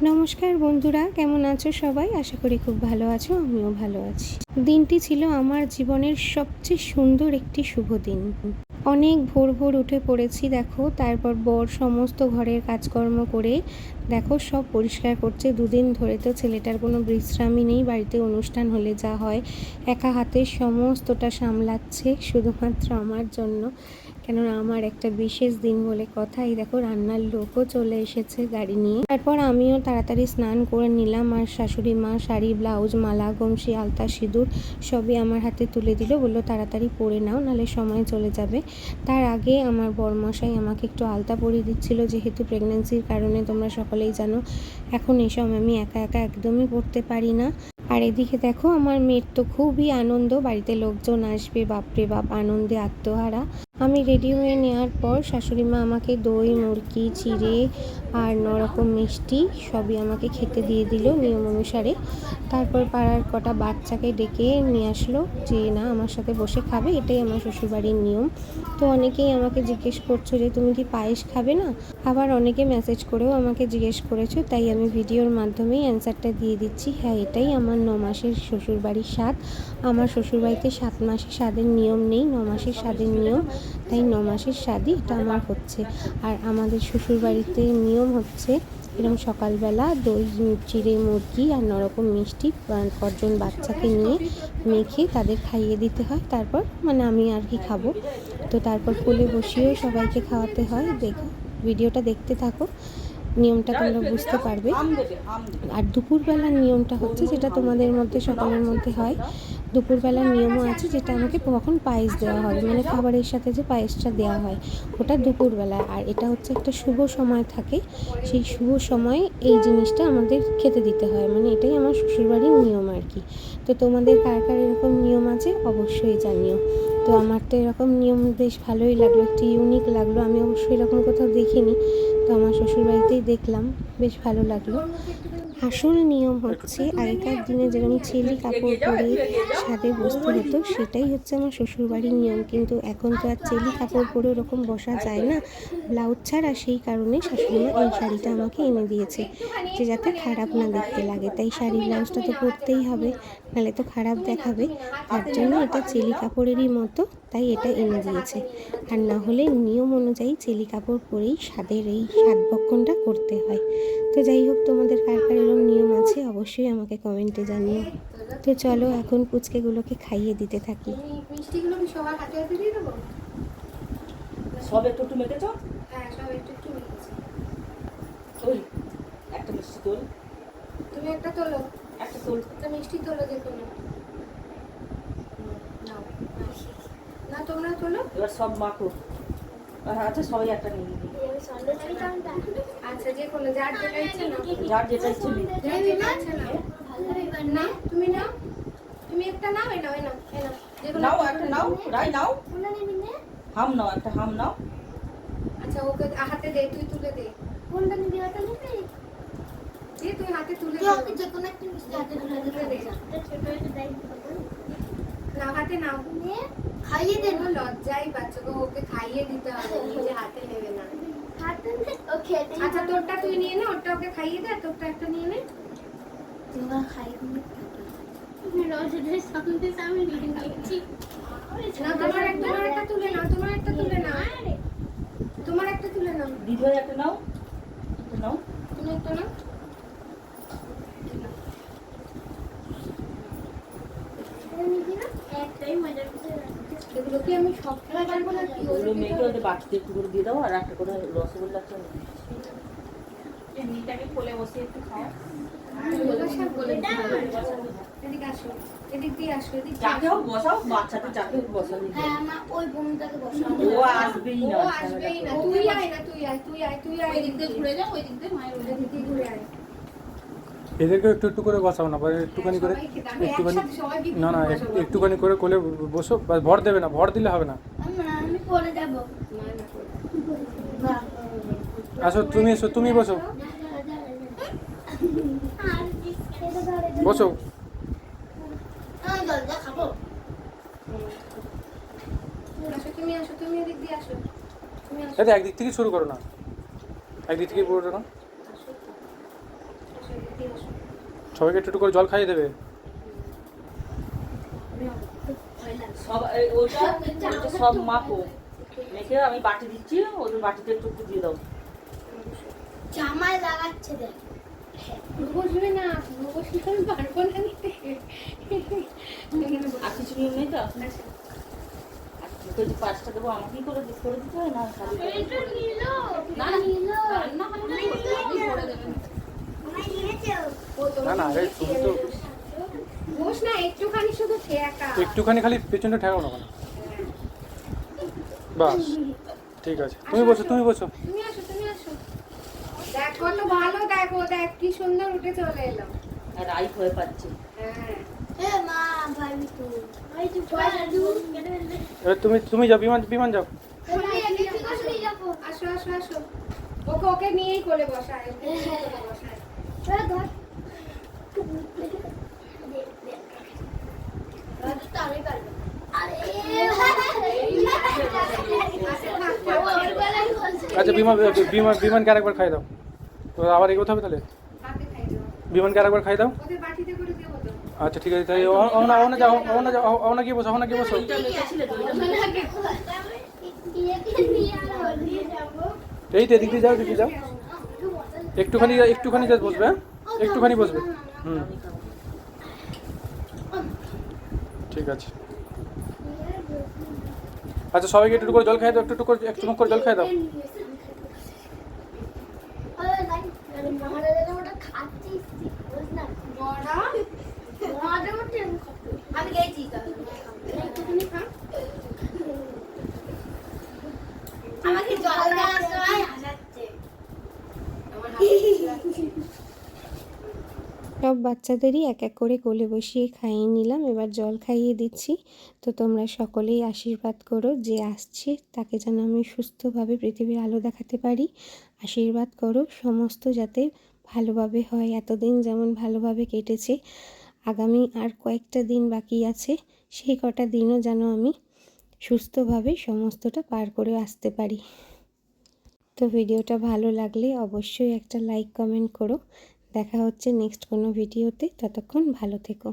নমস্কার বন্ধুরা, কেমন আছো সবাই? আশা করি খুব ভালো আছো, আমিও ভালো আছি। দিনটি ছিল আমার জীবনের সবচেয়ে সুন্দর একটি শুভ দিন। অনেক ভোর ভোর উঠে পড়েছি, দেখো। তারপর বর সমস্ত ঘরের কাজকর্ম করে দেখো সব পরিষ্কার করছে। দুদিন ধরে তো ছেলেটার কোনো বিশ্রামই নেই, বাড়িতে অনুষ্ঠান হলে যা হয় একা হাতে সমস্তটা সামলাচ্ছে শুধুমাত্র আমার জন্য, কেননা আমার একটা বিশেষ দিন বলে কথা। এই দেখো রান্নার লোকও চলে এসেছে গাড়ি নিয়ে। তারপর আমিও তাড়াতাড়ি স্নান করে নিলাম, আর শাশুড়ি মা শাড়ি, ব্লাউজ, মালা, গমসি, আলতা, সিঁদুর সবই আমার হাতে তুলে দিল, বললো তাড়াতাড়ি পরে নাও, নাহলে সময় চলে যাবে। তার আগে আমার বরমশাই আমাকে একটু আলতা পরিয়ে দিচ্ছিল, যেহেতু প্রেগনেন্সির কারণে তোমরা সকলেই জানো এখন এসব আমি একা একা একদমই পড়তে পারি না। আর এদিকে দেখো আমার মেয়ের তো খুবই আনন্দ, বাড়িতে লোকজন আসবে, বাপরে বাপ, আনন্দে আত্মহারা। আমি রেডি হয়ে নেওয়ার পর শাশুড়ি মা আমাকে দই, মুরগি, চিড়ে আর নরকম মিষ্টি সবই আমাকে খেতে দিয়ে দিল নিয়ম অনুসারে। তারপর পাড়ার কটা বাচ্চাকে ডেকে নিয়ে আসলো যে না আমার সাথে বসে খাবে, এটাই আমার শ্বশুরবাড়ির নিয়ম। তো অনেকেই আমাকে জিজ্ঞেস করছো যে তুমি কি পায়েস খাবে না, আবার অনেকে মেসেজ করেও আমাকে জিজ্ঞেস করেছো, তাই আমি ভিডিওর মাধ্যমেই অ্যান্সারটা দিয়ে দিচ্ছি। হ্যাঁ, এটাই আমার 9 মাসের শ্বশুরবাড়ির স্বাদ। আমার শ্বশুরবাড়িতে 7 মাসের স্বাদের নিয়ম নেই, 9 মাসের স্বাদের নিয়ম, তাই 9 মাসের স্বাদই এটা আমার হচ্ছে। আর আমাদের শ্বশুরবাড়িতে নিয়ম হচ্ছে এরকম সকালবেলা দই, চিড়ে, মুরগি আর নরকম মিষ্টি কজন বাচ্চাকে নিয়ে মেখে তাদের খাইয়ে দিতে হয়। তারপর মানে আমি আর কি খাবো, তো তারপর কোলে বসিয়েও সবাইকে খাওয়াতে হয়। দেখো ভিডিওটা দেখতে থাকো, নিয়মটা তোমরা বুঝতে পারবে। আর দুপুরবেলার নিয়মটা হচ্ছে যেটা তোমাদের মধ্যে সকলের মধ্যে হয়, দুপুরবেলার নিয়মও আছে, যেটা আমাকে কখন পায়েস দেওয়া হবে, মানে খাবারের সাথে যে পায়েসটা দেওয়া হয় ওটা দুপুরবেলা। আর এটা হচ্ছে একটা শুভ সময় থাকে, সেই শুভ সময়ে এই জিনিসটা আমাদের খেতে দিতে হয়, মানে এটাই আমার শ্বশুরবাড়ির নিয়ম আর কি। তো তোমাদের কার কার এরকম নিয়ম আছে অবশ্যই জানিও। তো আমার তো এরকম নিয়ম বেশ ভালোই লাগলো, একটু ইউনিক লাগলো, আমি অবশ্যই এরকম কোথাও দেখিনি, তো আমার শ্বশুরবাড়িতেই দেখলাম, বেশ ভালো লাগলো। আসল নিয়ম হচ্ছে আগেকার দিনে যেরকম ছেলি কাপড় পরে সাদে বসতে হতো, সেটাই হচ্ছে আমার শ্বশুরবাড়ির নিয়ম। কিন্তু এখন তো আর ছেলি কাপড় পরে ওরকম বসা যায় না, ব্লাউজ ছাড়া। সেই কারণে শাশুড়িমা এই শাড়িটা আমাকে এনে দিয়েছে, যে যাতে খারাপ না দেখতে লাগে। তাই শাড়ি ব্লাউজটা তো পরতেই হবে, নাহলে তো খারাপ দেখাবে। তার জন্য এটা চেলি কাপড়েরই মতো, তাই এটা এনে দিয়েছে। আর না হলে নিয়ম অনুযায়ী চেলি কাপড় পরেই স্বাদের এই স্বাদ ভক্ষণটা করতে হয়। তো যাই হোক, তোমাদের কার কার এরকম নিয়ম আছে অবশ্যই আমাকে কমেন্টে জানিও। তো চলো এখন পুচকেগুলোকে খাইয়ে দিতে থাকি। মিষ্টিগুলো কি সবার হাতে হাতে দিয়ে দেবো? সব একটু একটু মেখেছ? হ্যাঁ, সব একটু একটু মেখেছি। তোল একটা মিষ্টি তোল, তুমি একটা তোলো, একটা তোল, একটা মিষ্টি তোলো, যে কোনো নাও। না, তোমরা তোলো। এবার সব মাখো। আচ্ছা সবাই একটা নিয়ে নিবি। আচ্ছা, যে কোনো যার যেটা ইচ্ছে নাও, যার যেটা ইচ্ছে নিবি। যার যেটা ইচ্ছে নাও। না, তুমি নাও, তুমি একটা নাও, এ নাও, এ নাও, এ নাও, যে কোনো নাও একটা নাও, রাই নাও, হাম নাও, একটা হাম নাও। আচ্ছা, ওকে হাতে দে, তুই তুলে দে। কোনটা নিবি? ওটা নিবি? দে, তুই হাতে তুলে দে। ওকে যে কোনো একটা মিষ্টি হাতে তুলে দে। ছোট একটা দাই দিবো। না, হাতে নাও। নিয়ে খাইয়ে দে। কোনো লজ্জাই পাচ্ছ গো, ওকে খাইয়ে দিতে হবে, নিজে হাতে নেবে না। হাতে নে, ও খেতে। আচ্ছা, তোরটা তুই নিয়ে নে, ওরটা ওকে খাইয়ে দে, আর তোরটা একটা নিয়ে নে। তোরা খাই নি। রোজের সামনে সামনে নিয়ে নিয়েছি। না, তোমার একটা তুলে নাও, তোমার একটা তুলে নাও, তোমার একটা তুলে নাও, দিদিভাই একটা নাও, একটা নাও। তুমি একটা নাও। নিবি না? একটাই মজা করে। এগুলো কি আমি সব খেলা পারবো না কি? ওগুলো মেখে ওদের বাটিতে একটু করে দিয়ে দাও, আর একটা করে রসগোল্লা একটা এমনিটাকে কোলে বসে একটু খাও। এগুলো সব বলে দিতে হবে। এদিকে আসো, এদিক দিয়ে আসো, এদিক দিয়ে যাকে আসো। হোক বসাও, বাচ্চাদের যাকে হোক বসাও। হ্যাঁ, আমার ওই বোনটাকে বসাবো। ও আসবেই না, ও আসবেই না, তুই আয় না, তুই আয়, তুই আয়, তুই আয়, ওই দিক দিয়ে ঘুরে যাও, ওই দিক দিয়ে মায়ের ওই দিক এদিক দিয়ে ঘুরে আয়। এদেরকে একটু একটু করে বসাও না, একটুখানি করে, একটুখানি, না না একটুখানি করে কোলে বসো, ভর দেবে না, ভর দিলে হবে না। আমি পরে যাব। আসো তুমি, এসো তুমি বসো, বসো। আমি জলটা খাবো। আসো, তুমি আসো, তুমি এদিক দিয়ে আসো, তুমি আসো। এটা একদিক থেকে শুরু করো না, একদিক থেকে পুরোটা না। সবাইকে একটু একটু করে জল খাইয়ে দেবে। সব ওটা সব মাপো মেখে আমি বাটি দিচ্ছি, ওদের বাটিতে একটু একটু দিয়ে দাও। জামায় লাগাচ্ছে দেখ। বসবে না, বসলে আমি পারবো না নিতে। আর কিছু নিয়ম নেই তো? আর তোকে যে 5টা দেবো আমাকেই করে দিতে হয় না? খালি এটা নিল না না রান্না হয় না আপনি করে দেবেন। আমায় নিয়েছে না না আরে তুমি তো বস না, একটুখানি শুধু ঠেকা। একটুখানি খালি পেছনটা ঠেকাও না কেন? বাস ঠিক আছে, তুমি বসো তুমি বসো। তুমি আসো, তুমি আসো। দেখ কত ভালো, দেখো দেখ কি সুন্দর উঠে চলে এলো। আর আই ভয় পাচ্ছে। হ্যাঁ এ মা ভাই তো ভাই তো পয়সা দূর কেটে ফেলবে। এবার তুমি যাও, বিমান যাও। আমি এদিকে বসে যাবো। আসো আসো আসো, ওকে নিয়েই কোলে বসায়, ওকে নিয়েই কোলে বসায়। ধর ধর তাহলে পারবে। আরে আচ্ছা বিমানকে আরেকবার খাই দাও। তো আবার এগোতে হবে তাহলে। হাতে খাই দাও, বিমানকে আরেকবার খাই দাও। ওদের বাটিতে করে দেবো তো। আচ্ছা ঠিক আছে, তাই অহনা গিয়ে বসো। দইটা মেখেছিলে, দইটা এই তো এদিক দিয়ে যাও। একটুখানি জাস্ট বসবে, হ্যাঁ? একটুখানি বসবে। হুম ঠিক আছে। আচ্ছা সবাইকে একটু করে জল খাই দাও, একটু মুখ করে জল খাই দাও। আমি গেছি একটুখানি খা। আমাকে জল দেওয়ার সময় হাসাচ্ছে। সব বাচ্চাদেরই এক এক করে কোলে বসিয়ে খাইয়ে নিলাম, এবার জল খাইয়ে দিচ্ছি। তো তোমরা সকলেই আশীর্বাদ করো যে আসছে তাকে যেন আমি সুস্থভাবে পৃথিবীর আলো দেখাতে পারি। আশীর্বাদ করো সমস্ত যাতে ভালোভাবে হয়, এতদিন যেমন ভালোভাবে কেটেছে, আগামী আর কয়েকটা দিন বাকি আছে, সেই কটা দিনও যেন আমি সুস্থভাবে সমস্তটা পার করে আসতে পারি। তো ভিডিওটা ভালো লাগলে অবশ্যই একটা লাইক কমেন্ট করো। দেখা হচ্ছে নেক্সট কোনো ভিডিওতে, ততক্ষণ ভালো থেকো।